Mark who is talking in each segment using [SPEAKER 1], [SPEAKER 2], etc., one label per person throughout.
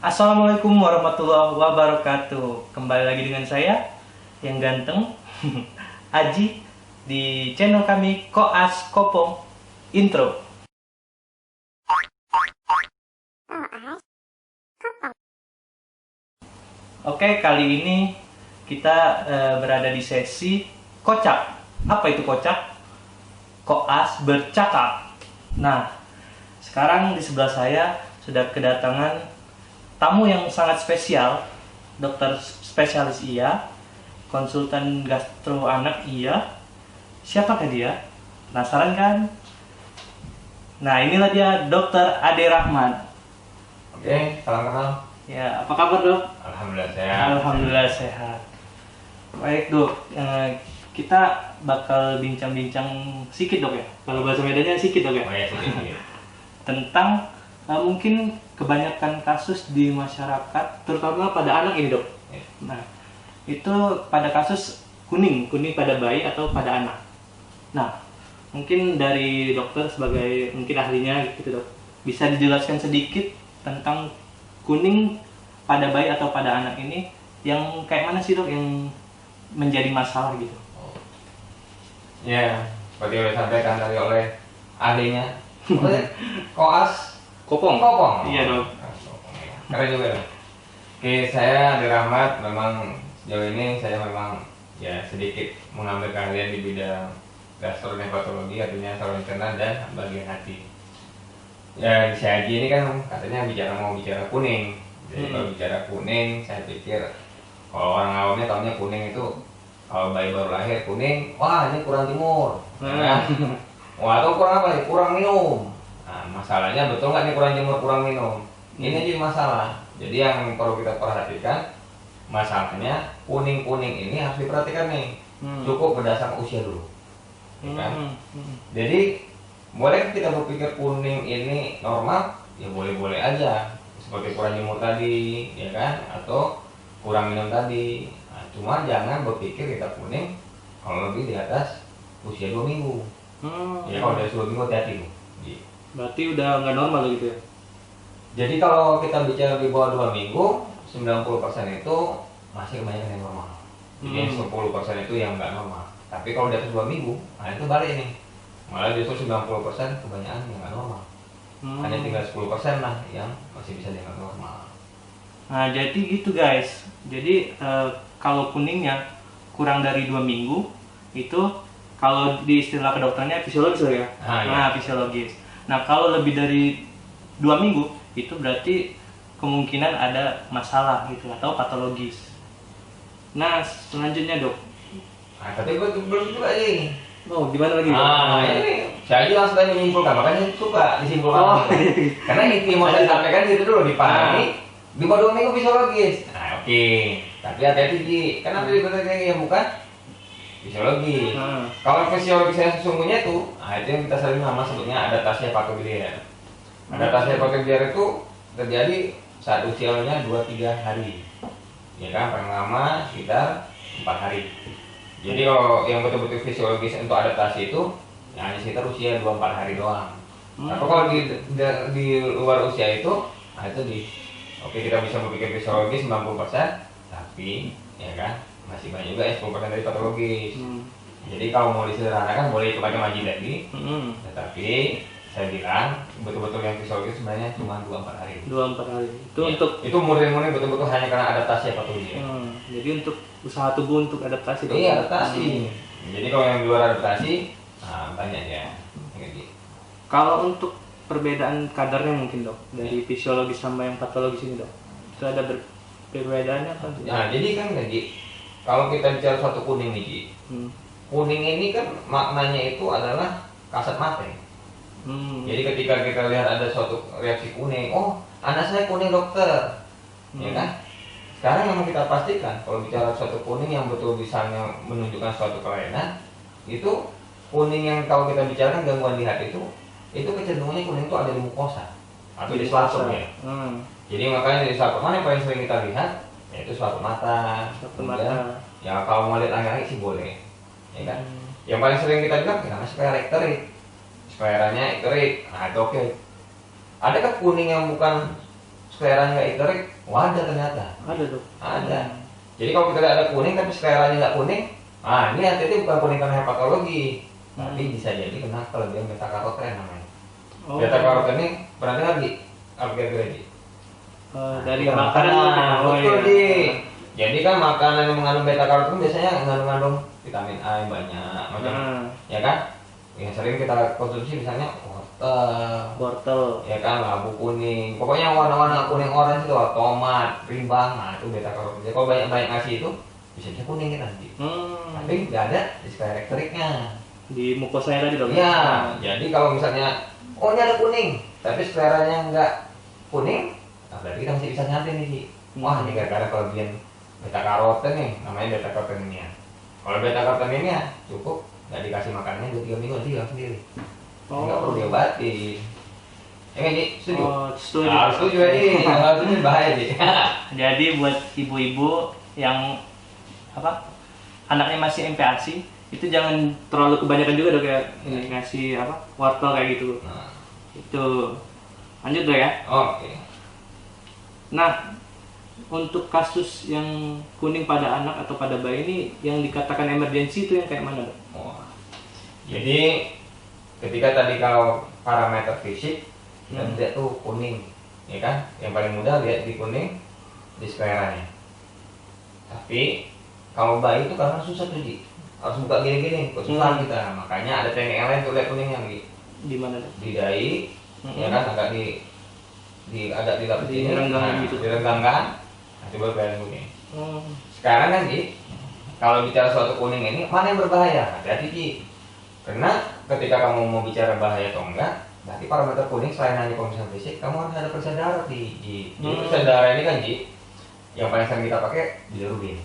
[SPEAKER 1] Assalamualaikum warahmatullahi wabarakatuh. Kembali lagi dengan saya yang ganteng Aji di channel kami Koas Kopong Intro. Oke, kali ini kita berada di sesi kocak. Apa itu kocak? Koas bercakap. Nah, sekarang di sebelah saya sudah kedatangan tamu yang sangat spesial, dokter spesialis iya, konsultan gastro anak iya. Siapakah dia? Penasaran kan? Nah, inilah dia Dokter Ade Rahmat.
[SPEAKER 2] Oke, salam kenal.
[SPEAKER 1] Ya, apa kabar dok?
[SPEAKER 2] Alhamdulillah sehat.
[SPEAKER 1] Alhamdulillah sehat. Baik dok, kita bakal bincang-bincang sedikit dok ya. Kalau bahasa Medannya sedikit dok ya.
[SPEAKER 2] Oh ya, sedikit.
[SPEAKER 1] Tentang mungkin kebanyakan kasus di masyarakat, terutama pada anak ini dok.
[SPEAKER 2] Ya.
[SPEAKER 1] Nah, itu pada kasus kuning pada bayi atau pada anak. Nah, mungkin dari dokter sebagai mungkin ahlinya gitu dok, bisa dijelaskan sedikit tentang kuning pada bayi atau pada anak ini yang kayak mana sih dok yang menjadi masalah gitu?
[SPEAKER 2] Ya, seperti yang disampaikan tadi oleh ahlinya, Koas
[SPEAKER 1] Kopong.
[SPEAKER 2] Kopong.
[SPEAKER 1] Iya dok.
[SPEAKER 2] Keren juga. Oke, saya Ade Rahmat. Memang sejauh ini saya memang ya sedikit mengambil keahlian di bidang gastronepatologi, artinya saluran cerna dan bagian hati. Ya, di Aji ini kan katanya mau bicara kuning. Jadi kalau bicara kuning, saya pikir kalau orang awamnya tahunya kuning itu kalau bayi baru lahir kuning, wah ini kurang timur, ya. Wah atau kurang apa nih? Kurang minum. Nah, masalahnya betul nggak nih kurang jemur, kurang minum? Ini jadi masalah. Jadi yang perlu kita perhatikan, masalahnya kuning-kuning ini harus diperhatikan nih. Cukup berdasarkan usia dulu, ya kan? Jadi boleh kita berpikir kuning ini normal, ya boleh-boleh aja. Seperti kurang jemur tadi, ya kan? Atau kurang minum tadi. Nah, cuma jangan berpikir kita kuning kalau lebih di atas usia 2 minggu. Ya kalau dari 2 minggu hati-hati tuh.
[SPEAKER 1] Berarti udah nggak normal gitu ya?
[SPEAKER 2] Jadi kalau kita bicara di bawah 2 minggu, 90% itu masih kebanyakan yang normal. Jadi 10% itu yang nggak normal. Tapi kalau di atas 2 minggu, nah itu balik nih. Malah justru 90% kebanyakan yang nggak normal. Hanya tinggal 10% lah yang masih bisa dianggap normal.
[SPEAKER 1] Nah jadi gitu guys. Jadi kalau kuningnya kurang dari 2 minggu itu kalau di istilah kedokterannya fisiologis lah ya.
[SPEAKER 2] Nah,
[SPEAKER 1] fisiologis. Nah kalau lebih dari 2 minggu itu berarti kemungkinan ada masalah gitu atau patologis. Nah selanjutnya dok.
[SPEAKER 2] Nah, tapi gue belum juga nih.
[SPEAKER 1] Oh gimana lagi?
[SPEAKER 2] Ini saya aja langsung menyimpulkan, makanya suka disimpulkan. Karena inti mau saya sampaikan itu dulu dipahami. Di bawah 2 minggu fisiologis. Nah oke. Tapi hati-hati Ji. Kenapa diberikan yang bukan fisiologi? Kalau fisiologi saya sesungguhnya itu, nah itu yang kita sering nama sebutnya adaptasi hepatobiliar. Adaptasi hepatobiliar itu terjadi saat usianya 2-3 hari. Ya kan, paling lama sekitar 4 hari. Jadi kalau yang betul-betul fisiologis untuk adaptasi itu ya hanya sekitar usia 2-4 hari doang. Tapi kalau di luar usia itu, nah itu oke kita bisa berpikir fisiologis 90%, tapi ya kan masih banyak juga 10% dari patologis. Jadi kalau mau disederhanakan boleh kepada Maji tadi, tetapi saya bilang betul-betul yang fisiologis sebenarnya cuma 2-4 hari.
[SPEAKER 1] 2-4 hari. Itu
[SPEAKER 2] Ya,
[SPEAKER 1] untuk
[SPEAKER 2] itu murni-murni betul-betul hanya karena adaptasi patologi.
[SPEAKER 1] jadi untuk usaha tubuh untuk adaptasi dok.
[SPEAKER 2] Iya adaptasi. Jadi kalau yang di luar adaptasi, nah banyak ya.
[SPEAKER 1] Kalau untuk perbedaan kadarnya mungkin dok dari fisiologis sama yang patologis ini dok, itu ada perbedaannya apa?
[SPEAKER 2] Nah jadi kan Ji, kalau kita bicara suatu kuning nih Ji, kuning ini kan maknanya itu adalah kasat mata. Jadi ketika kita lihat ada suatu reaksi kuning, oh anak saya kuning dokter, ya kan? Sekarang yang kita pastikan kalau bicara suatu kuning yang betul bisa menunjukkan suatu kelainan, itu kuning yang kalau kita bicarakan gangguan lihat itu kecenderungannya kuning itu ada di mukosa atau di selaput ya. Jadi makanya di selaput mana yang paling sering kita lihat, yaitu selaput mata.
[SPEAKER 1] Mata.
[SPEAKER 2] Ya kalau mau lihat laki-laki sih boleh, ya kan? Yang paling sering kita bilang kenapa supaya ekterik, squarenya ekterik, nah itu oke. Adakah kuning yang bukan skleranya nggak iterik, wadah ternyata.
[SPEAKER 1] Ada dok.
[SPEAKER 2] Ada. Jadi kalau kita ada kuning tapi skleranya nggak kuning, ini hati-hati bukan kuning karena hepatologi, tapi bisa jadi kena kelebihan beta karoten namanya. Beta karoten ini berarti lagi apa kira-kira?
[SPEAKER 1] Dari makanan.
[SPEAKER 2] Betul di. Jadi kan makanan yang mengandung beta karoten biasanya mengandung vitamin A yang banyak, macam ya kan? Yang sering kita konsumsi misalnya wortel, ya kan, labu kuning, pokoknya warna-warna kuning orange itu, tomat, rimbang, itu beta karoten. Jadi kalau banyak ngasih itu bisa kuning kan nanti. Tapi nggak ada di skleriknya. Di
[SPEAKER 1] mukosanya tadi dong.
[SPEAKER 2] Ya, jadi kalau misalnya ini ada kuning, tapi skleranya nggak kuning, berarti kita masih bisa nyantai nih sih. Wah, ini gara-gara kelebihan beta karoten nih, namanya beta karotennya. Kalau beta karoten ini ya cukup, nggak dikasih makanannya 2-3 minggu nanti hilang sendiri. Nggak perlu diobatin. Ji, setuju?
[SPEAKER 1] Setuju.
[SPEAKER 2] Setuju aja, kalau setuju bahaya sih.
[SPEAKER 1] Jadi buat ibu-ibu yang anaknya masih MPASI, itu jangan terlalu kebanyakan juga dok ya, ini ngasih wortel kayak gitu. Itu lanjut dok ya.
[SPEAKER 2] Oke.
[SPEAKER 1] Nah, untuk kasus yang kuning pada anak atau pada bayi ini yang dikatakan emergency itu yang kayak mana dok?
[SPEAKER 2] Jadi ketika tadi kalau parameter fisik kita lihat tuh kuning, ya kan? Yang paling mudah lihat di kuning di skleranya. Tapi kalau bayi itu karena susah tuh harus buka gini-gini, susah kita. Makanya ada teknik yang lain tuh lihat kuningnya
[SPEAKER 1] di mana dok?
[SPEAKER 2] Di dahi, ya kan, agak agak direnggangkan. Coba kalian kuning. Sekarang kan kalau bicara suatu kuning ini mana yang berbahaya? Hati-hati Ji. Karena ketika kamu mau bicara bahaya atau enggak, berarti parameter kuning selain hanya pemeriksaan fisik, kamu harus ada periksa darah Ji. Jadi periksa darah ini kan Ji, yang paling sering kita pakai bilirubin.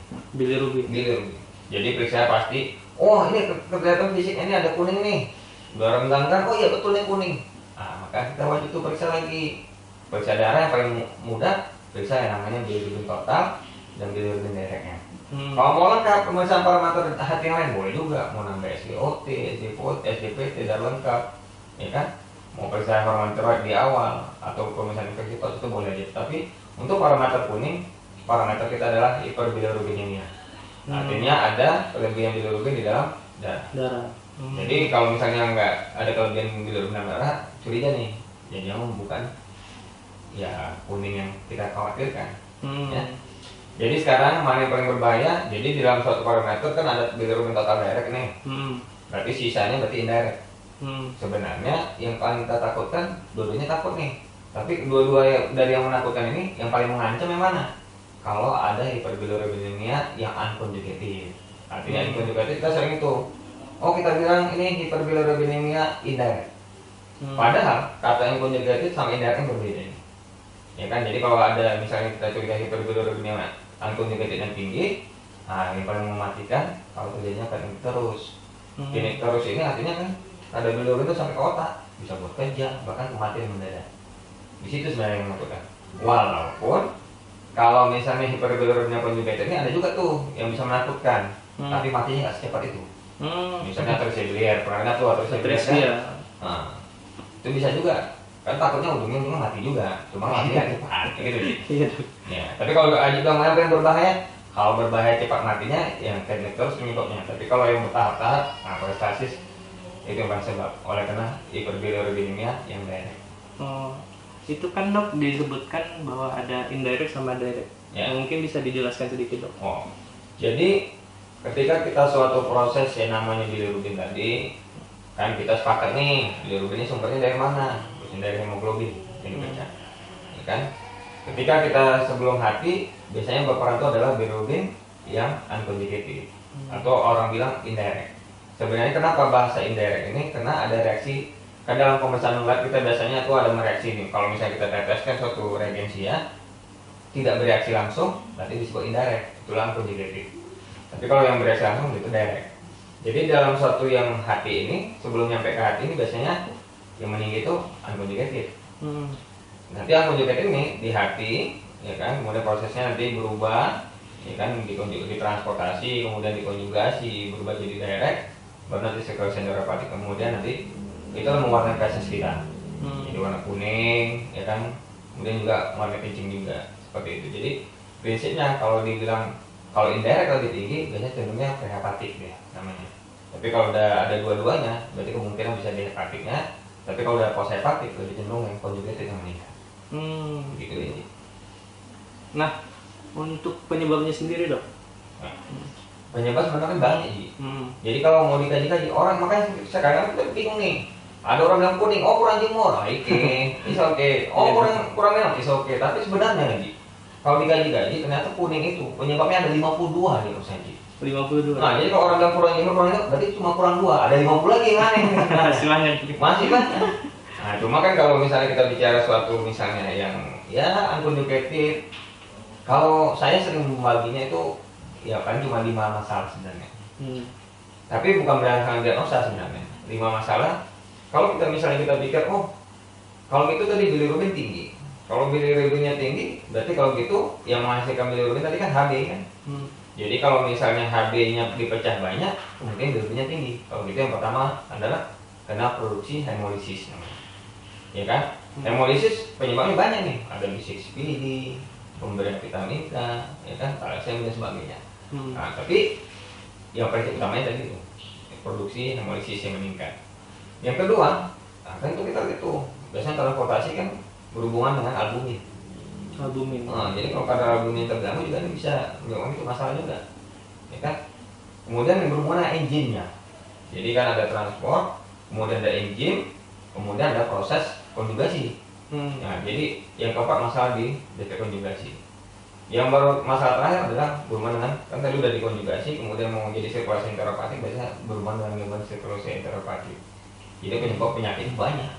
[SPEAKER 2] Jadi periksa pasti, ini kelihatan fisik ini ada kuning nih, udah renggangkan, iya betul nih kuning. Maka kita wajib tuh periksa lagi. Periksa darah yang paling mudah, periksa yang namanya bilirubin total dan bilirubin direknya. Kalau mau lengkap pemeriksaan parameter hati yang lain boleh juga, mau nambah SGOT, SGPT dan lengkap, ya kan? Mau periksa hormon tiroid di awal atau pemeriksaan infeksi itu boleh aja. Tapi untuk parameter kuning, parameter kita adalah hiperbilirubinemia. Artinya ada kelebihan bilirubin di dalam darah. Jadi kalau misalnya nggak ada kelebihan bilirubin dalam darah, curiga nih. Jadi yang bukan ya kuning yang kita khawatirkan. Ya. Jadi sekarang mana yang paling berbahaya? Jadi di dalam suatu parameter kan ada bilirubin total direct nih. Berarti sisanya berarti indirect. Sebenarnya yang paling kita takutkan, dua-duanya takut nih. Tapi dua-dua dari yang menakutkan ini, yang paling mengancam yang mana? Kalau ada hiperbilirubinemia yang unconjugated. Artinya unconjugated kita sering itu. Kita bilang ini hiperbilirubinemia indirect. Padahal kata unconjugated sama indirect yang berbeda. Ya kan, jadi kalau ada misalnya kita curiga hiperbilirubinemia unconjugated yang tinggi, yang paling mematikan kalau terjadinya klinik terus. Klinik terus ini artinya kan ada bilirubin itu sampai ke otak, bisa buat kejang, bahkan kematian mendadak. Di situ sebenarnya yang menentukan. Walaupun kalau misalnya hiperbilirubinemia conjugated ini ada juga tuh yang bisa menakutkan, tapi matinya nggak secepat itu. Misalnya tersebelier, pernah tuh tersebelier. Itu bisa juga. Kan takutnya ujungnya mati juga, cuma matinya cepat gitu sih. Ya, tapi kalau juga mana yang berbahaya, kalau berbahaya cepat matinya yang klinik terus penyebabnya. Tapi kalau yang bertahap-tahap, kolestasis itu yang paling sebab oleh karena hiperbilirubinemia yang direct.
[SPEAKER 1] Itu kan dok disebutkan bahwa ada indirect sama direct. Mungkin bisa dijelaskan sedikit dok.
[SPEAKER 2] Jadi ketika kita suatu proses yang namanya bilirubin tadi, kan kita sepakat nih bilirubinnya sumbernya dari mana? Dari hemoglobin ini ya kan. Ketika kita sebelum hati biasanya berperan itu adalah bilirubin yang unconjugated atau orang bilang indirect. Sebenarnya kenapa bahasa indirect ini? Karena ada reaksi kan dalam pemeriksaan lab kita biasanya itu ada mereaksi nih. Kalau misalnya kita teteskan suatu reagensia tidak bereaksi langsung, berarti disebut indirect, itulah unconjugated. Tapi kalau yang bereaksi langsung itu direct. Jadi dalam suatu yang hati ini sebelum nyampe ke hati ini biasanya yang meninggi itu unconjugated. Nanti unconjugated ini di hati, ya kan, kemudian prosesnya nanti berubah, ya kan, ditransportasi, kemudian dikonjugasi, berubah jadi direct, baru nanti sekresi neuropatik, kemudian nanti itu mewarnai feses kita. Jadi warna kuning, ya kan, kemudian juga warna kencing juga seperti itu. Jadi prinsipnya kalau dibilang kalau indirect lebih tinggi biasanya cenderungnya prehepatik deh namanya. Tapi kalau udah ada dua-duanya berarti kemungkinan bisa di hepatiknya. Tapi kalau udah post hepatik lebih cenderung yang conjugated yang meningkat. Gitu ya.
[SPEAKER 1] Nah, untuk penyebabnya sendiri dok?
[SPEAKER 2] Nah, penyebab sebenarnya banyak sih. Jadi kalau mau dikaji-kaji orang, makanya sekarang kita bingung nih. Ada orang bilang kuning, oh kurang jemur, oke, is oke. Oh kurang minum, is oke. Tapi sebenarnya lagi, kalau dikaji-kaji ternyata kuning itu penyebabnya ada 52 nih Mas Haji.
[SPEAKER 1] 52.
[SPEAKER 2] Nah jadi kalau orang bilang kurang jemur, kurang itu berarti cuma kurang 2. Ada 50 lagi yang aneh.
[SPEAKER 1] Masih banyak.
[SPEAKER 2] Masih banyak. Nah cuma kan kalau misalnya kita bicara suatu misalnya yang ya unconjugated, kalau saya sering membaginya itu ya kan cuma 5 masalah sebenarnya. Tapi bukan berdasarkan diagnosa sebenarnya. 5 masalah. Kalau kita misalnya kita pikir, oh kalau gitu tadi bilirubin tinggi. Kalau bilirubinnya tinggi, berarti kalau gitu yang menghasilkan bilirubin tadi kan Hb kan. Jadi kalau misalnya Hb-nya dipecah banyak, mungkin bilirubinnya tinggi. Kalau gitu yang pertama adalah karena produksi hemolisis namanya. Ya kan? Hemolisis penyebabnya banyak nih. Ada B6PD, pemberian vitamin K, ya kan, kalsium dan sebagainya. Nah, tapi yang prinsip utamanya tadi itu produksi hemolisis yang meningkat. Yang kedua, nah kan itu kita gitu. Biasanya transportasi kan berhubungan dengan albumin. Nah, jadi kalau kadar albumin terganggu juga ini bisa menyebabkan itu masalah juga, ya kan? Kemudian yang berhubungan dengan enzimnya. Jadi kan ada transport, kemudian ada enzim, kemudian ada proses konjugasi. Nah, jadi yang keempat masalah di defek konjugasi. Yang baru masalah terakhir adalah berhubungan dengan kan tadi udah dikonjugasi, kemudian mau jadi sirkulasi enteropatik biasanya berhubungan dengan gangguan sirkulasi enteropatik. Jadi penyebab penyakit banyak.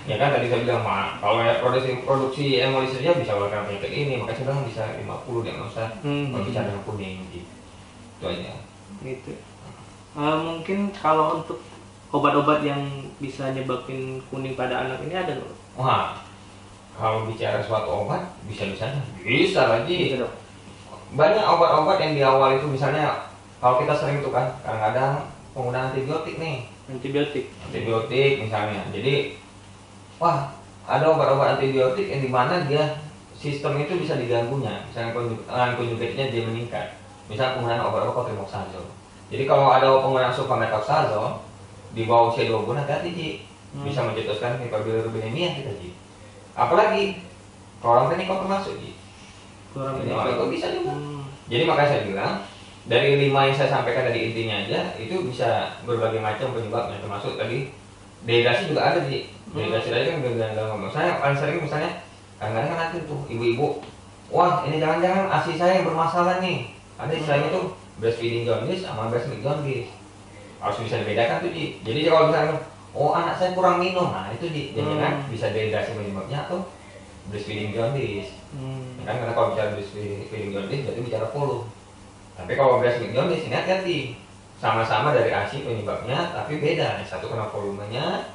[SPEAKER 2] Ya kan tadi saya bilang kalau ya produksi hemolisisnya bisa karena penyakit ini, makanya saya bilang bisa 50 diagnosa kalau bicara yang kuning gitu. Itu aja.
[SPEAKER 1] Gitu. Mungkin kalau untuk obat-obat yang bisa nyebabin kuning pada anak ini ada nggak?
[SPEAKER 2] Wah, kalau bicara suatu obat bisa-bisa lagi.
[SPEAKER 1] Gitu, dok.
[SPEAKER 2] Banyak obat-obat yang di awal itu misalnya kalau kita sering tuh kan kadang-kadang penggunaan antibiotik nih. Antibiotik misalnya. Jadi wah, ada obat-obat antibiotik yang dimana dia sistem itu bisa diganggunya. Misalnya konjugatnya dia meningkat. Misalnya penggunaan obat-obat cotrimoxazole. Jadi kalau ada penggunaan sulfamethoxazole di bawah usia 2 bulan hati-hati Ji. Bisa mencetuskan hiperbilirubinemia kita Ji. Apalagi kalau orang klinikal termasuk Ji. Itu bisa juga. Jadi makanya saya bilang dari 5 yang saya sampaikan tadi intinya aja itu bisa berbagai macam penyebabnya, termasuk tadi dehidrasi juga ada Ji. Dehidrasi tadi kan gangguan. Saya paling sering misalnya kadang-kadang kan ada tuh ibu-ibu, wah ini jangan-jangan ASI saya yang bermasalah nih. Ada istilahnya tuh breastfeeding jaundice sama breast milk jaundice. Harus bisa dibedakan tuh Ji. Jadi kalau misalnya oh anak saya kurang minum, nah itu Ji. Jadi kan bisa dehidrasi penyebabnya atau breastfeeding jaundice. Kan karena kalau bicara breastfeeding jaundice berarti bicara volume. Tapi kalau breast milk jaundice ini hati-hati. Sama-sama dari ASI penyebabnya, tapi beda. Yang satu karena volumenya,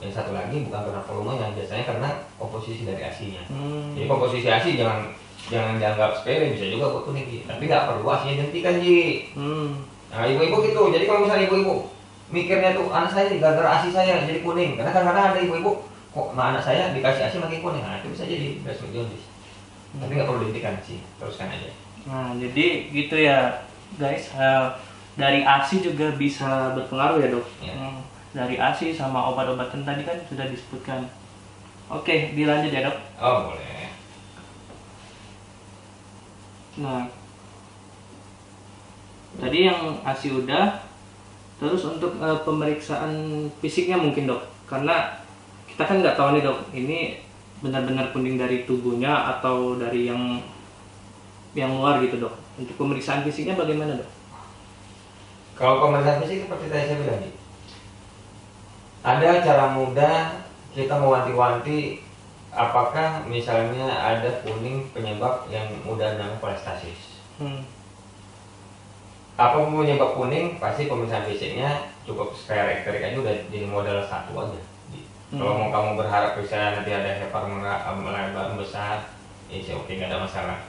[SPEAKER 2] yang satu lagi bukan karena volumenya, biasanya karena komposisi dari ASI-nya. Jadi komposisi ASI jangan dianggap sepele, bisa juga buat kuning Ji. Tapi nggak perlu ASI-nya dihentikan Ji. Nah ibu-ibu gitu. Jadi kalau misalnya ibu-ibu mikirnya tuh anak saya gara-gara ASI saya jadi kuning, karena kadang-kadang ada ibu-ibu kok anak saya dikasih ASI makin kuning, nah itu bisa jadi breast milk jaundice. Tapi nggak perlu dihentikan sih, teruskan aja.
[SPEAKER 1] Nah, jadi gitu ya guys, dari ASI juga bisa berpengaruh ya dok. Dari ASI sama obat-obatan tadi kan sudah disebutkan. Oke, dilanjut ya dok.
[SPEAKER 2] Oh boleh.
[SPEAKER 1] Nah, tadi yang ASI udah. Terus untuk pemeriksaan fisiknya mungkin dok, karena kita kan nggak tahu nih dok, ini benar-benar kuning dari tubuhnya atau dari yang luar gitu dok. Untuk pemeriksaan fisiknya bagaimana dok?
[SPEAKER 2] Kalau pemeriksaan fisik seperti tadi saya bilang, ada cara mudah kita mewanti-wanti apakah misalnya ada kuning penyebab yang mudah namanya kolestasis. Apa penyebab kuning? Pasti pemeriksaan fisiknya cukup ekterik aja udah jadi modal satu aja. Kalau mau kamu berharap bisa nanti ada hepar melebar besar, ya oke nggak ada masalah.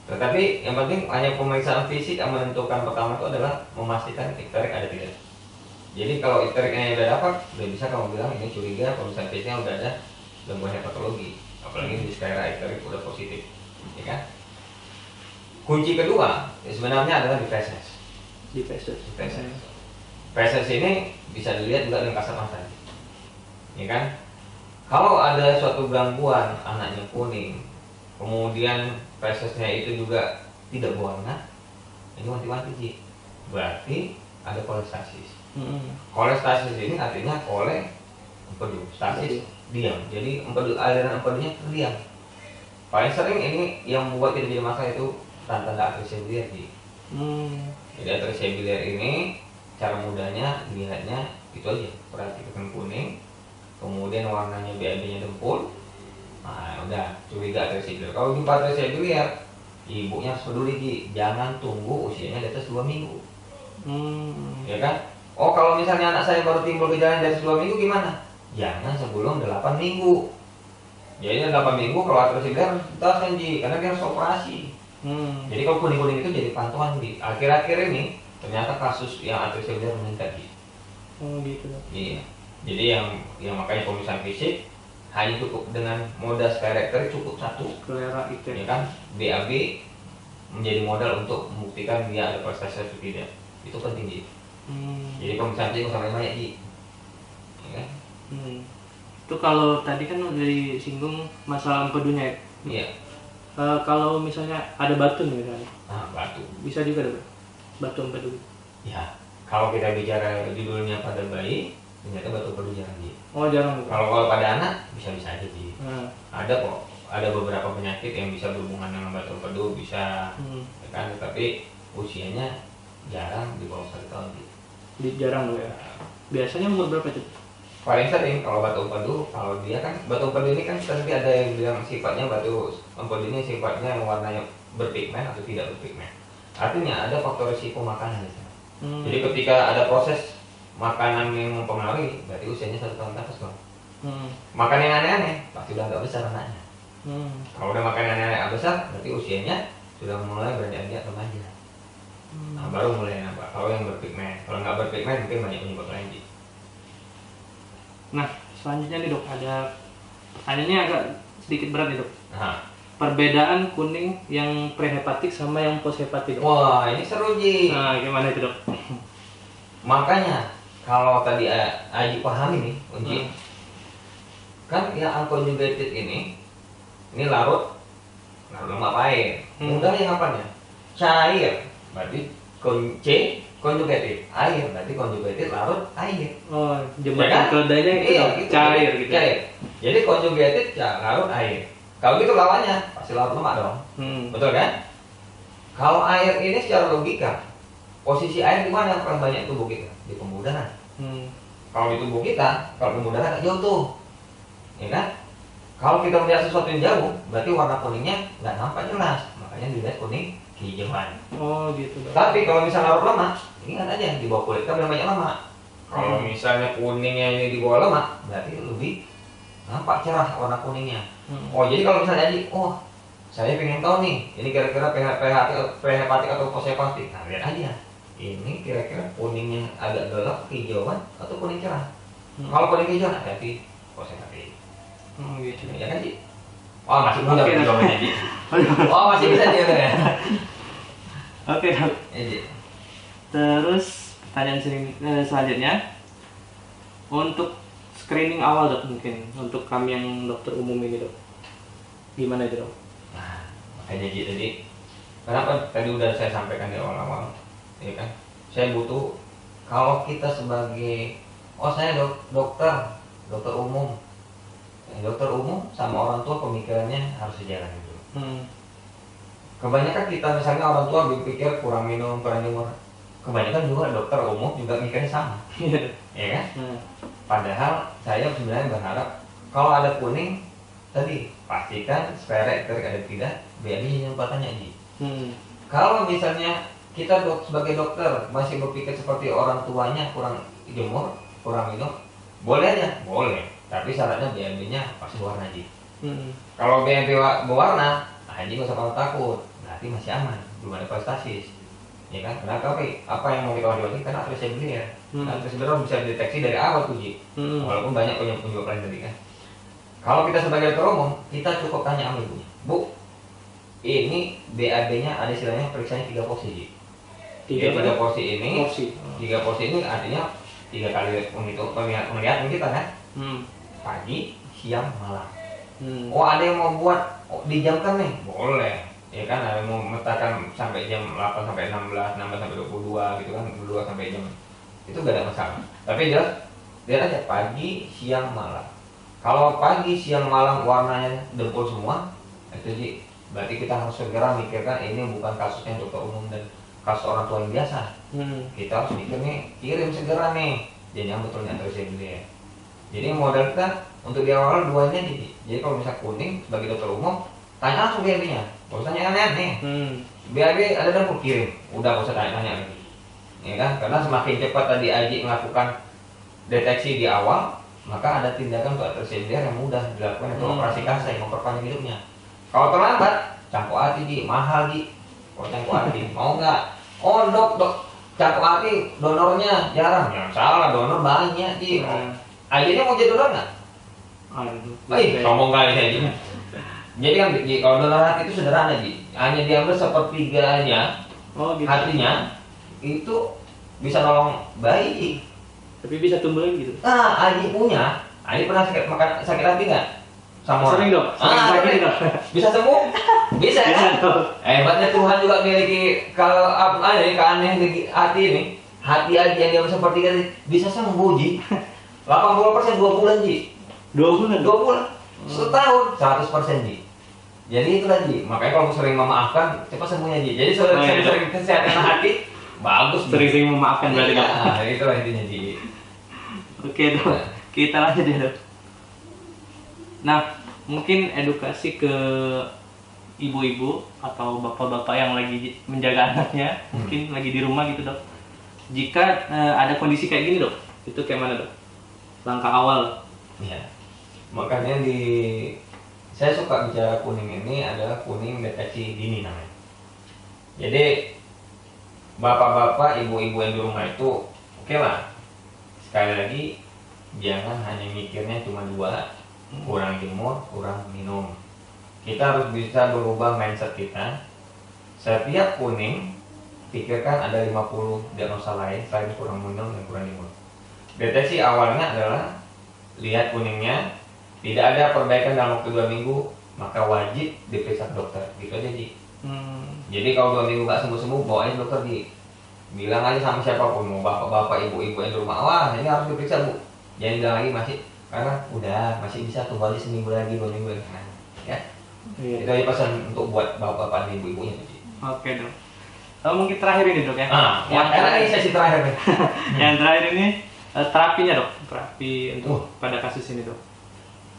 [SPEAKER 2] Tetapi yang penting hanya pemeriksaan fisik yang menentukan pertama itu adalah memastikan ekterik ada tidak. Jadi kalau ekteriknya udah dapat, udah bisa kamu bilang ini curiga pemeriksaan fisiknya udah ada gangguan hepatologi. apalagi di skala ekterik udah positif, ya kan? Kunci kedua ya sebenarnya adalah di feses.
[SPEAKER 1] Di feses.
[SPEAKER 2] Feses ini bisa dilihat juga dengan kasat mata, ya kan? Kalau ada suatu gangguan anaknya kuning, kemudian fesesnya itu juga tidak berwarna, ini wanti-wanti Ji. Berarti ada kolestasis. Kolestasis ini artinya kole empedu, stasis diam. Jadi aliran empedunya terdiam. Paling sering ini yang membuat kita jadi masalah itu tanda atresia biliar Ji. Jadi atresia biliar ini cara mudahnya dilihatnya itu aja, perhatikan kuning, kemudian warnanya BAB-nya dempul. Nah, udah curiga atresia biliar. Kalau jumpa atresia biliar, ibunya harus peduli Ji, jangan tunggu usianya di atas 2 minggu. Ya kan? Oh, kalau misalnya anak saya baru timbul gejala dari 2 minggu gimana? Jangan sebelum 8 minggu. Jadi 8 minggu kalau atresia biliar kita harus Ji, karena dia harus operasi. Jadi kalau kuning-kuning itu jadi pantauan Ji. Akhir-akhir ini ternyata kasus yang atresia biliar meningkat Ji.
[SPEAKER 1] Oh gitu.
[SPEAKER 2] Iya. Jadi yang makanya pemeriksaan fisik hanya cukup dengan moda spirometri cukup satu,
[SPEAKER 1] Selera itu.
[SPEAKER 2] ya kan? BAB menjadi modal untuk membuktikan dia ada prestasi atau tidak. Itu penting Ji. Jadi pemeriksaan fisik sama banyak Ji. Ya kan?
[SPEAKER 1] Itu kalau tadi kan udah disinggung masalah empedunya ya.
[SPEAKER 2] Iya.
[SPEAKER 1] Kalau misalnya ada batu nih misalnya.
[SPEAKER 2] Nah, batu.
[SPEAKER 1] Bisa juga ada batu empedu.
[SPEAKER 2] Ya, kalau kita bicara judulnya pada bayi, ternyata batu empedu jarang Ji.
[SPEAKER 1] Oh jarang.
[SPEAKER 2] Kalau pada anak bisa-bisa aja Ji. Ada kok, ada beberapa penyakit yang bisa berhubungan dengan batu empedu bisa, ya kan? Tapi usianya jarang di bawah 1 tahun Ji.
[SPEAKER 1] Jarang loh ya. Biasanya umur berapa tuh?
[SPEAKER 2] Paling sering kalau batu empedu, kalau dia kan batu empedu ini kan tadi ada yang bilang sifatnya batu empedu ini sifatnya yang warnanya berpigmen atau tidak berpigmen. Artinya ada faktor risiko makanan di sana. Jadi ketika ada proses makanan yang mempengaruhi, berarti usianya 1 tahun ke atas Bang. Makan yang aneh-aneh pasti udah agak besar anaknya. Kalau udah makan yang aneh-aneh besar, berarti usianya sudah mulai beranjak remaja. Nah, baru mulai nampak. Kalau yang berpigmen, kalau nggak berpigmen mungkin banyak penyebab lain Ji.
[SPEAKER 1] Nah, selanjutnya nih dok, ada ini agak sedikit berat nih dok.
[SPEAKER 2] Nah.
[SPEAKER 1] Perbedaan kuning yang prehepatik sama yang poshepatik dok.
[SPEAKER 2] Wah, ini seru Ji.
[SPEAKER 1] Nah, gimana itu dok?
[SPEAKER 2] Makanya kalau tadi Aji pahami nih, Unji, kan yang unconjugated ini larut lemak air. Mudah yang apanya? Cair, berarti conjugated air, berarti conjugated larut air.
[SPEAKER 1] Oh,
[SPEAKER 2] Ya
[SPEAKER 1] jembatan
[SPEAKER 2] kan?
[SPEAKER 1] keledainya itu
[SPEAKER 2] Iya,
[SPEAKER 1] dok,
[SPEAKER 2] gitu.
[SPEAKER 1] cair gitu.
[SPEAKER 2] Cair. Jadi conjugated larut air. Kalau gitu lawannya pasti larut lemak dong. Betul kan? Kalau air ini secara logika, posisi air di mana yang paling banyak tubuh kita? Di pembuluh darah. Kalau di tubuh kita, kalau pembuluh darah agak jauh tuh, ya kan? Kalau kita melihat sesuatu yang jauh, berarti warna kuningnya nggak nampak jelas, makanya dilihat kuning kehijauan.
[SPEAKER 1] Oh gitu dok.
[SPEAKER 2] Tapi kalau misalnya larut lemak, ingat aja di bawah kulit kan banyak lemak. Kalau misalnya kuningnya ini di bawah lemak, berarti lebih nampak cerah warna kuningnya. Oh jadi kalau misalnya jadi, oh saya pengen tahu nih, ini kira-kira prehepatik atau poshepatik. Nah lihat aja, ini kira-kira kuningnya agak gelap, kehijauan atau kuning cerah. Kalau kuning kehijauan berarti poshepatik.
[SPEAKER 1] Gitu.
[SPEAKER 2] Ya kan Ji? Oh masih muda
[SPEAKER 1] Oke,
[SPEAKER 2] jawabannya Ji. Oh masih bisa dia ya.
[SPEAKER 1] Oke dok.
[SPEAKER 2] Ya Ji.
[SPEAKER 1] Terus pertanyaan selanjutnya, untuk screening awal dok, mungkin untuk kami yang dokter umum ini dok, gimana itu dok?
[SPEAKER 2] Nah makanya Ji tadi, kenapa tadi udah saya sampaikan di awal-awal, ya kan? Saya butuh, kalau kita sebagai, oh saya dokter umum, dokter umum sama orang tua pemikirannya harus sejalan gitu. Kebanyakan kita misalnya orang tua berpikir kurang minum, kebanyakan juga dokter umum juga mikirnya sama, ya kan? Padahal saya sebenarnya berharap kalau ada kuning tadi pastikan spirometri ada tidak, BMI yang tanya Ji. Kalau misalnya kita sebagai dokter masih berpikir seperti orang tuanya, kurang jemur, kurang minum, boleh aja, boleh. Tapi syaratnya BMI-nya pasti berwarna Ji. Kalau BMI berwarna, Ji nggak usah kalau takut, berarti masih aman, belum ada prestasi. Ya kan? Kenapa? Apa yang mau kita wajibkan? Karena atresia biliar. Atresia biliar bisa dideteksi dari awal tuh Ji. Walaupun banyak penyebab lain tadi kan. Kalau kita sebagai dokter umum, kita cukup tanya sama ibunya, Bu, ini BAB-nya ada istilahnya periksanya 3 porsi, Ji. Tiga porsi ini, tiga porsi ini artinya 3 kali untuk penglihatan kita kan, pagi, siang, malam. Oh ada yang mau buat dijamkan nih, boleh, ya kan, ada yang mau metakan sampai jam 8 sampai 16, 16 sampai 22 gitu kan, 22 sampai jam, itu gak ada masalah. Tapi jelas, lihat aja pagi, siang, malam. Kalau pagi, siang, malam warnanya dempul semua, itu Ji, berarti kita harus segera mikirkan ini bukan kasusnya dokter umum dan kasus orang tua yang biasa. Kita harus mikir nih, kirim segera nih, jadi yang betulnya trisomia. Jadi modal kita untuk di awal duanya Ji. Jadi kalau misalnya kuning sebagai dokter umum, tanya langsung BAB-nya, gak usah tanya aneh. BAB ada dempul, kirim, udah gak usah tanya lagi, ya kan? Karena semakin cepat tadi Aji melakukan deteksi di awal, maka ada tindakan untuk trisomia yang mudah dilakukan, itu operasi kasai, memperpanjang hidupnya. Kalau terlambat, cangkok hati Ji, mahal Ji. Kalau cangkok hati, mau nggak? Oh dok, cangkok hati donornya jarang. Yang salah, donor banyak Ji. Akhirnya mau jadi donor nggak? Ngomong kali Ji. Jadi kan Ji, kalau donor hati itu sederhana Ji. Hanya diambil sepertiganya hatinya, itu bisa nolong bayi Ji.
[SPEAKER 1] Tapi bisa tumbuh lagi gitu.
[SPEAKER 2] Nah, Aji punya. Aji pernah sakit hati nggak? Sama
[SPEAKER 1] sering dok. Sering dok.
[SPEAKER 2] Bisa sembuh? Bisa kan? Hebatnya Tuhan juga miliki kalau keanehan di hati ini. Hati Aji yang dia seperti ini bisa sembuh Ji. 80% 2 bulan Ji.
[SPEAKER 1] 2 bulan?
[SPEAKER 2] 2 bulan. Setahun 100% Ji. Jadi itulah Ji. Makanya kalau sering memaafkan cepat sembuhnya Ji. Jadi sering kesehatan hati bagus.
[SPEAKER 1] Sering memaafkan berarti dok.
[SPEAKER 2] Nah, itulah intinya Ji.
[SPEAKER 1] Oke dok, kita lanjut ya dok. Nah, mungkin edukasi ke ibu-ibu atau bapak-bapak yang lagi menjaga anaknya, mungkin lagi di rumah gitu dok. Jika ada kondisi kayak gini dok, itu kayak mana dok? Langkah awal.
[SPEAKER 2] Ya, makanya saya suka bicara kuning ini adalah kuning deteksi dini namanya. Jadi bapak-bapak, ibu-ibu yang di rumah itu oke lah. Sekali lagi, jangan hanya mikirnya cuma 2, kurang jemur, kurang minum. Kita harus bisa berubah mindset kita. Setiap kuning, pikirkan ada 50 diagnosa lain selain kurang minum dan kurang jemur. Deteksi awalnya adalah lihat kuningnya, tidak ada perbaikan dalam waktu 2 minggu, maka wajib diperiksa ke dokter. Gitu aja Ji. Jadi kalau 2 minggu nggak sembuh-sembuh, bawa aja dokter Ji. Bilang aja sama siapapun, mau bapak-bapak, ibu-ibu yang di rumah, wah ini harus diperiksa Bu. Jangan bilang lagi karena udah masih bisa tunggu aja seminggu lagi, 2 minggu lagi. Nah, ya. Itu aja pesan untuk buat bapak-bapak dan ibu-ibunya.
[SPEAKER 1] Oke dok. Mungkin terakhir ini dok ya.
[SPEAKER 2] Yang ini sesi terakhir nih.
[SPEAKER 1] Yang terakhir ini terapinya dok, terapi untuk pada kasus ini dok.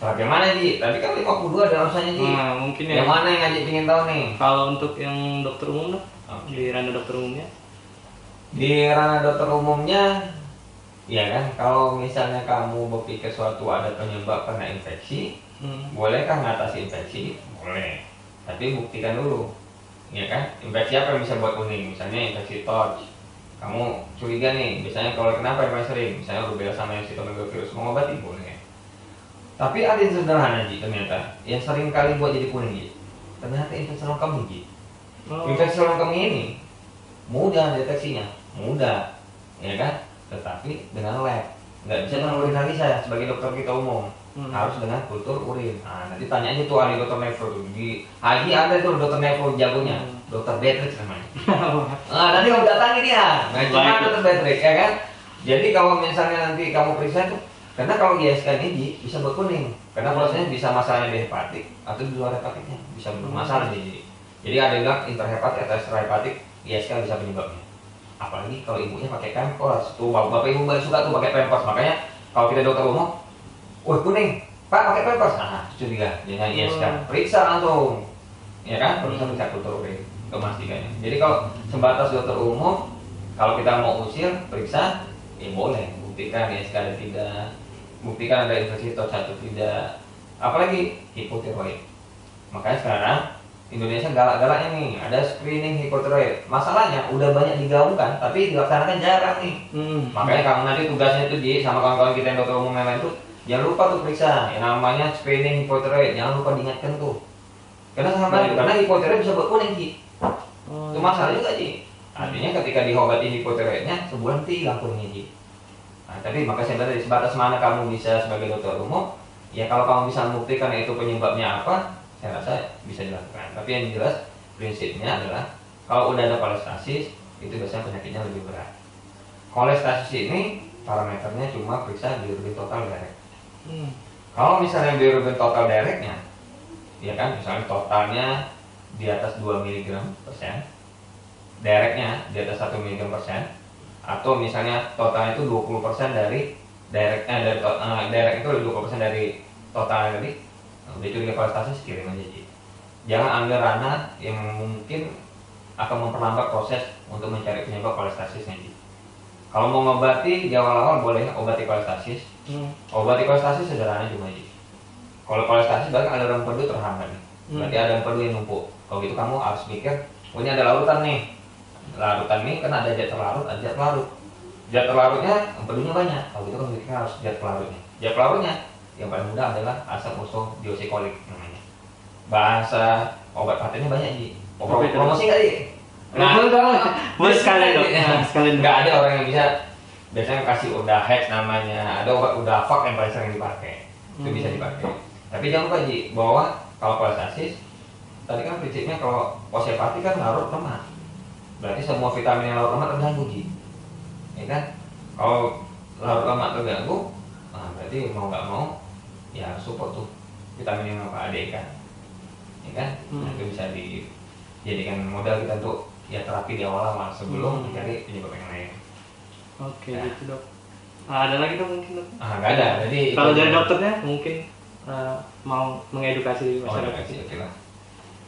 [SPEAKER 2] Terapi mana Ji? Tadi kan 52 ada rasanya Ji.
[SPEAKER 1] Nah, mungkin ya.
[SPEAKER 2] Yang mana yang Aji ingin tahu nih?
[SPEAKER 1] Kalau untuk yang dokter umum dok, di ranah dokter umumnya?
[SPEAKER 2] Di ranah dokter umumnya, ya kan, kalau misalnya kamu berpikir suatu ada penyebab karena infeksi, bolehkah mengatasi infeksi? Boleh. Tapi buktikan dulu, ya kan, infeksi apa yang bisa buat kuning? Misalnya infeksi torch. Kamu curiga nih, misalnya kalau kenapa yang paling sering? Misalnya rubella sama yang cytomegalovirus, mau ngobati? Boleh. Tapi ada yang sederhana Ji, ternyata yang sering kali buat jadi kuning Ji, ternyata infeksi saluran kemih Ji. Infeksi saluran kemih ini mudah deteksinya, mudah, ya kan? Tetapi dengan lab, nggak bisa dengan urin lagi saya sebagai dokter kita umum, harus dengan kultur urin. Nah, nanti tanya aja tuh ahli dokter nefro di Haji ada tuh dokter nefro jagonya, dokter Beatrix namanya. Nah, nanti kamu datangi dia, nggak cuma dokter Beatrix, ya kan? Jadi kalau misalnya nanti kamu periksa tuh, karena kalau ISK ini bisa berkuning, karena prosesnya bisa masalahnya di hepatik atau di luar hepatiknya bisa bermasalah jadi ada yang bilang interhepatik atau extrahepatik, ISK bisa penyebabnya. Apalagi kalau ibunya pakai pampers, tuh bapak ibu suka tuh pakai pampers, makanya kalau kita dokter umum, wah kuning, Pak pakai pampers, nah curiga, jangan ISK, periksa langsung, ya kan? Periksa kultur urin, memastikannya. Jadi kalau sebatas dokter umum, kalau kita mau usir, periksa, ya boleh, buktikan ISK ada tidak, buktikan ada infeksi TOC atau tidak, apalagi hipotiroid. Makanya sekarang Indonesia galak-galaknya nih, ada screening hipotiroid. Masalahnya udah banyak digaungkan, tapi dilaksanakan jarang nih. Makanya kamu nanti tugasnya tuh sama kawan-kawan kita yang dokter umum yang lain tuh jangan lupa tuh periksa yang namanya screening hipotiroid, jangan lupa diingatkan tuh. Karena sama itu, karena hipotiroid bisa buat kuning Ji. Itu masalah juga Ji. Artinya ketika diobati hipotiroidnya sebulan hilang kuningnya Ji. Nah, tapi maka saya bilang sebatas mana kamu bisa sebagai dokter umum, ya kalau kamu bisa membuktikan itu penyebabnya apa, saya rasa bisa dilakukan. Tapi yang jelas prinsipnya adalah kalau udah ada kolestasis itu biasanya penyakitnya lebih berat. Kolestasis ini parameternya cuma periksa bilirubin total direct. Kalau misalnya bilirubin total directnya, ya kan, misalnya totalnya di atas 2 mg persen, directnya di atas 1 mg persen, atau misalnya totalnya itu 20% dari directnya direct itu 20% dari total tadi, udah curiga kolestasis kirim aja Ji. Jangan ambil ranah yang mungkin akan memperlambat proses untuk mencari penyebab kolestasisnya Ji. Kalau mau ngobati di awal-awal boleh obati kolestasis. Obati kolestasis sederhana cuma Ji. Kalau kolestasis berarti ada empedu terhambat nih. Berarti ada empedu yang numpuk. Kalau gitu kamu harus mikir, oh ini ada larutan nih. Larutan nih kan ada zat terlarut, ada zat pelarut. Zat terlarutnya empedunya banyak. Kalau gitu kan kita harus zat pelarutnya. Zat pelarutnya yang paling mudah adalah asam ursodeoxycholic namanya. Bahasa obat patentnya banyak Ji. Promosi nggak Ji?
[SPEAKER 1] Nah, boleh sekalian dong. Sekalian.
[SPEAKER 2] Nggak ada orang yang bisa. Biasanya kasih Udahex namanya. Ada obat Udafak yang paling sering dipakai. Itu bisa dipakai. Tapi jangan lupa Ji, bahwa kalau kolestasis tadi kan prinsipnya kalau osteopati kan larut lemak. Berarti semua vitamin yang larut lemak terganggu Ji. Ya kan? Kalau larut lemak terganggu, nah berarti mau nggak mau ya support tuh vitamin yang apa ADK. Ya kan? Nah, itu bisa dijadikan modal kita untuk ya terapi di awal-awal sebelum mencari penyebab yang lain.
[SPEAKER 1] Oke, gitu dok. Ada lagi dok mungkin dok?
[SPEAKER 2] Nggak ada. Jadi
[SPEAKER 1] kalau dari dokternya mungkin mau mengedukasi masyarakat.
[SPEAKER 2] Oke lah.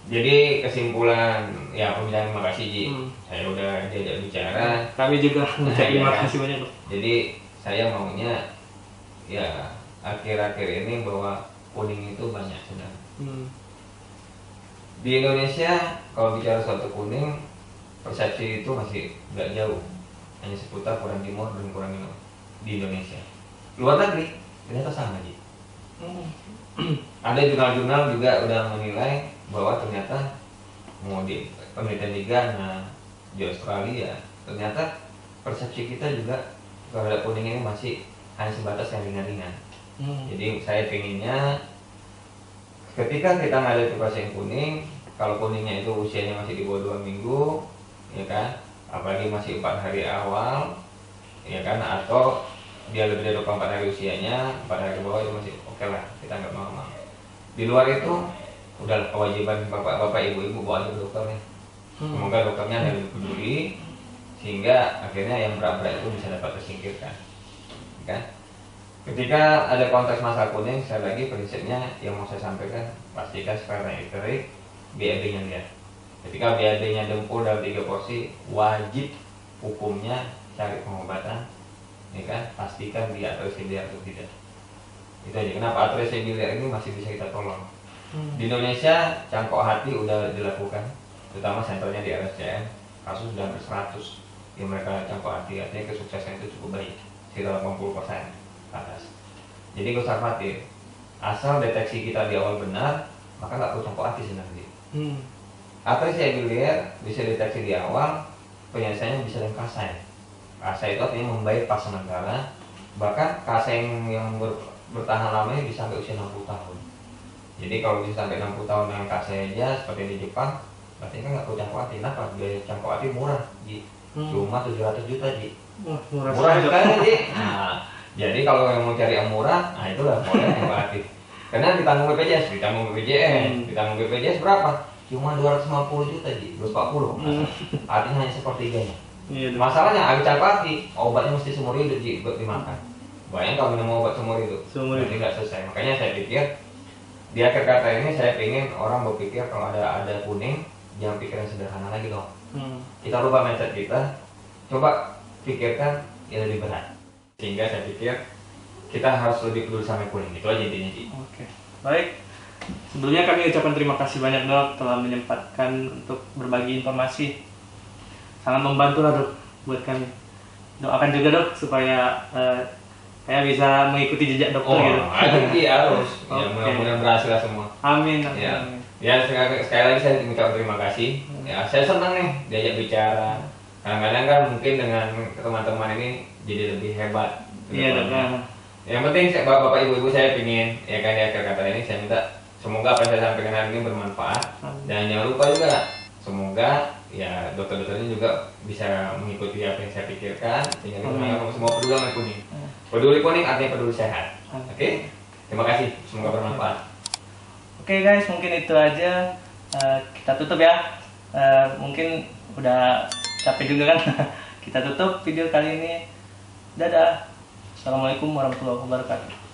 [SPEAKER 2] Jadi kesimpulan ya pembicaraan, terima kasih Ji. Saya udah diajak bicara.
[SPEAKER 1] Kami juga terima kasih banyak dok.
[SPEAKER 2] Jadi saya maunya ya akhir-akhir ini bahwa kuning itu banyak sedang. Di Indonesia kalau bicara suatu kuning, persepsi itu masih nggak jauh, hanya seputar kurang timur dan kurang di Indonesia. Luar negeri ternyata sama Ji. Ada jurnal-jurnal juga udah menilai bahwa ternyata mau di penelitian di Ghana, di Australia, ternyata persepsi kita juga terhadap kuning ini masih hanya sebatas yang ringan-ringan. Jadi saya pinginnya ketika kita menghadapi pasien kuning, kalau kuningnya itu usianya masih di bawah 2 minggu, ya kan, apalagi masih 4 hari awal, ya kan, atau dia lebih dari 24 hari usianya, 4 hari bawah itu masih oke lah, kita nggak normal. Di luar itu udah kewajiban bapak-bapak, ibu-ibu bawa aja ke dokternya. Semoga dokternya ada lebih peduli sehingga akhirnya yang berat-berat itu bisa dapat tersingkirkan, kan? Ketika ada konteks masalah kuning, sekali lagi prinsipnya yang mau saya sampaikan, pastikan sperma iterik BAD-nya lihat. Ketika BAD-nya dempul dalam 3 porsi, wajib hukumnya cari pengobatan, ya kan? Pastikan dia atresi biliar atau tidak. Itu aja. Kenapa atresi biliar ini masih bisa kita tolong? Di Indonesia cangkok hati udah dilakukan, terutama senternya di RSCM, kasus sudah hampir 100 yang mereka cangkok hati, artinya kesuksesan itu cukup baik, sekitar 80% atas. Jadi gak usah khawatir, asal deteksi kita di awal benar, maka nggak perlu cangkok hati sebenarnya. Atresi biliar bisa deteksi di awal, penyelesaiannya bisa dengan kasai. Kasai itu artinya membaik pas sementara, bahkan kasai yang bertahan lamanya bisa sampai usia 60 tahun. Jadi kalau bisa sampai 60 tahun dengan kasai aja seperti di Jepang, berarti kan nggak perlu cangkok hati. Kenapa? Biaya cangkok hati murah Ji. Cuma 700 juta Ji. Murah sekali Ji. Nah, jadi kalau yang mau cari yang murah, nah itulah boleh cangkok hati. Karena ditanggung BPJS, ditanggung BPJS berapa? Cuma 250 juta Ji, 240. Artinya hanya sepertiganya. Masalahnya habis cangkok hati, obatnya mesti seumur hidup Ji buat dimakan. Bayang kalau minum obat seumur hidup, berarti nggak selesai. Makanya saya pikir di akhir kata ini saya ingin orang berpikir kalau ada kuning, jangan pikir yang sederhana lagi dong. Kita rubah mindset kita, coba pikirkan yang lebih berat. Sehingga saya pikir kita harus lebih peduli sama kuning. Itu aja intinya Ji.
[SPEAKER 1] Oke, baik. Sebelumnya kami ucapkan terima kasih banyak dok telah menyempatkan untuk berbagi informasi. Sangat membantu lah dok buat kami. Doakan juga dok supaya saya bisa mengikuti jejak dokter gitu.
[SPEAKER 2] Harus. Ya,
[SPEAKER 1] Oke.
[SPEAKER 2] mudah-mudahan berhasil lah semua.
[SPEAKER 1] Amin, amin,
[SPEAKER 2] Ya,
[SPEAKER 1] amin.
[SPEAKER 2] sekali lagi saya minta terima kasih. Ya, saya senang nih diajak bicara. Kadang-kadang kan mungkin dengan teman-teman ini jadi lebih hebat.
[SPEAKER 1] Iya dok.
[SPEAKER 2] Yang penting bapak ibu-ibu saya pingin ya kan di akhir kata ini saya minta semoga apa yang saya sampaikan hari ini bermanfaat. Dan jangan lupa juga semoga ya dokter-dokternya juga bisa mengikuti apa yang saya pikirkan sehingga kita menganggap semua peduli sama kuning. Peduli kuning artinya peduli sehat. Oke? Terima kasih, semoga bermanfaat.
[SPEAKER 1] Oke guys, mungkin itu aja. Kita tutup ya. Mungkin udah capek juga kan. Kita tutup video kali ini. Dadah. Assalamualaikum warahmatullahi wabarakatuh.